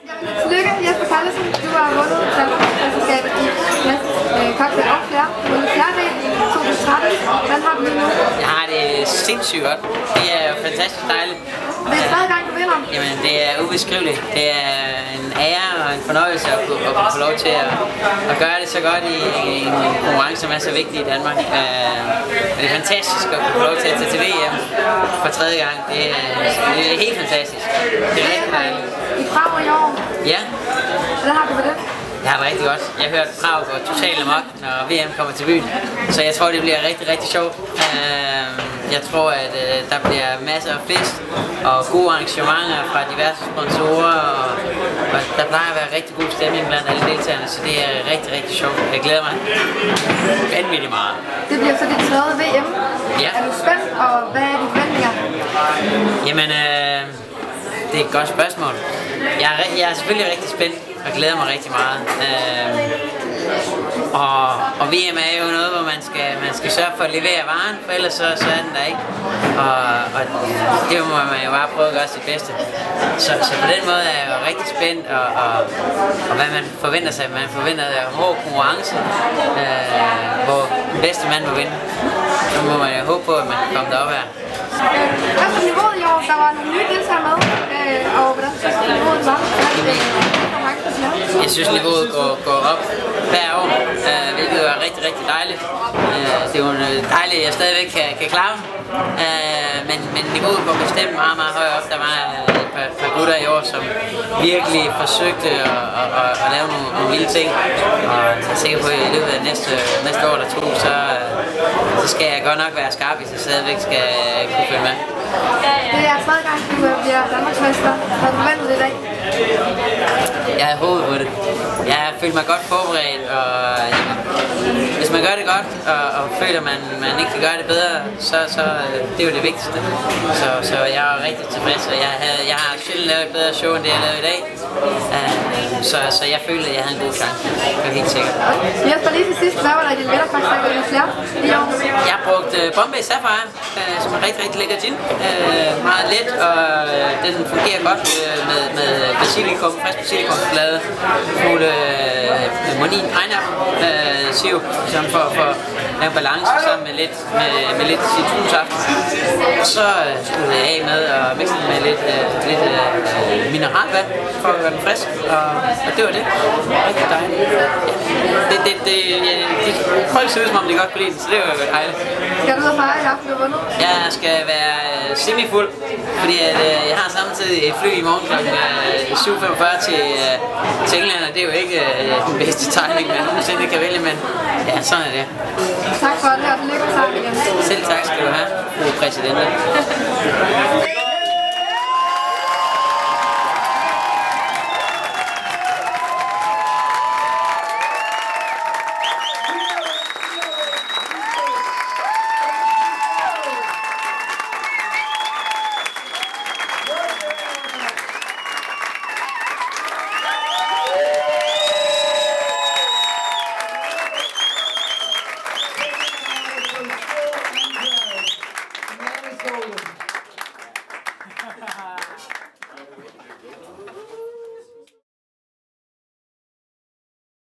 Tillykke, Jesper Karlsen. Du har vundet Danmarksmesterskabet i klassisk cocktail og flere. Du har vundet fjerdedel i 2013. Hvordan har du det nu? Jeg har det sindssygt godt. Det er jo fantastisk dejligt. Det er tredje gang, du vinder. Jamen, det er ubeskriveligt. Det er en ære og en fornøjelse at kunne få lov til at gøre det så godt i en konkurrence, som er så vigtig i Danmark. Det er fantastisk at få lov til at tage til VM for tredje gang. Det er helt fantastisk. Det er rigtig dejligt. I Prag i år? Ja. Hvordan har du det? Jeg har det rigtig godt. Jeg har hørt Prag gå totalt amok, når VM kommer til byen. Så jeg tror, det bliver rigtig, rigtig sjovt. Jeg tror, at der bliver masser af fest og gode arrangementer fra diverse sponsorer. Og der plejer at være rigtig god stemning blandt alle deltagerne, så det er rigtig, rigtig sjovt. Jeg glæder mig vanvittigt meget. Det bliver så dit tredje VM. Ja. Er du spændt, og hvad er dine forventninger? Jamen, det er et godt spørgsmål. Jeg er selvfølgelig rigtig spændt og glæder mig rigtig meget. Og VM er jo noget, hvor man skal sørge for at levere varen, for ellers så er den der ikke. Og det må man jo bare prøve at gøre sit bedste. Så på den måde er jeg jo rigtig spændt, og hvad man forventer sig. Man forventer en hård konkurrence, hvor den bedste mand må vinde. Så må man jo håbe på, at man kan komme derop her. Hvad for niveauet i år? Der var nogle nye deltagere med, og hvordan synes du niveauet var? Jeg synes niveauet går op hver år, hvilket er rigtig, rigtig dejligt. Det er jo dejligt, at jeg stadigvæk kan klare men niveauet går bestemt meget, meget højere op. Der var et par gutter i år, som virkelig forsøgte at lave nogle vilde ting. Og jeg er sikker på, at i løbet af næste år eller to, så skal jeg godt nok være skarp, hvis jeg stadigvæk skal kunne følge med. Det er tredje gang, du bliver Danmarksmester. Har du forventet det i dag? Jeg havde håbet på det. Jeg har følt mig godt forberedt, og hvis man gør det godt, og føler man ikke kan gøre det bedre, så det er jo det vigtigste. Så jeg er rigtig tilfreds, og jeg har sjældent lavet et bedre show, end det jeg lavede i dag. Så jeg følte, at jeg havde en god chance. Det er helt sikkert. Jesper, lige til sidst, hvad var der i din midterkocktail i flere i år? Jeg har brugt Bombay Sapphire, som er rigtig, rigtig lækker gin. Meget let, og den fungerer godt med basilikum, frisk basilikumsblade, nogle monin pineapple sirup, for at lave balance sammen med lidt citronsaft. Og så skulle jeg af med og mixe den med lidt mineralvand for at gøre den frisk, og det var det. Rigtig dejligt. Folk ser ud som om de godt kunne lide den, så det var jo dejligt. Skal du ud og fejre i aften, du har vundet? Jeg skal være semi-fuld, fordi jeg har samtidig et fly i morgen kl. 7:45 til England, og det er jo ikke den bedste timing, man nogensinde kan vælge, men ja, sådan er det. Tak for det, og tillykke sammen igen. Selv tak skal du have, fru præsident.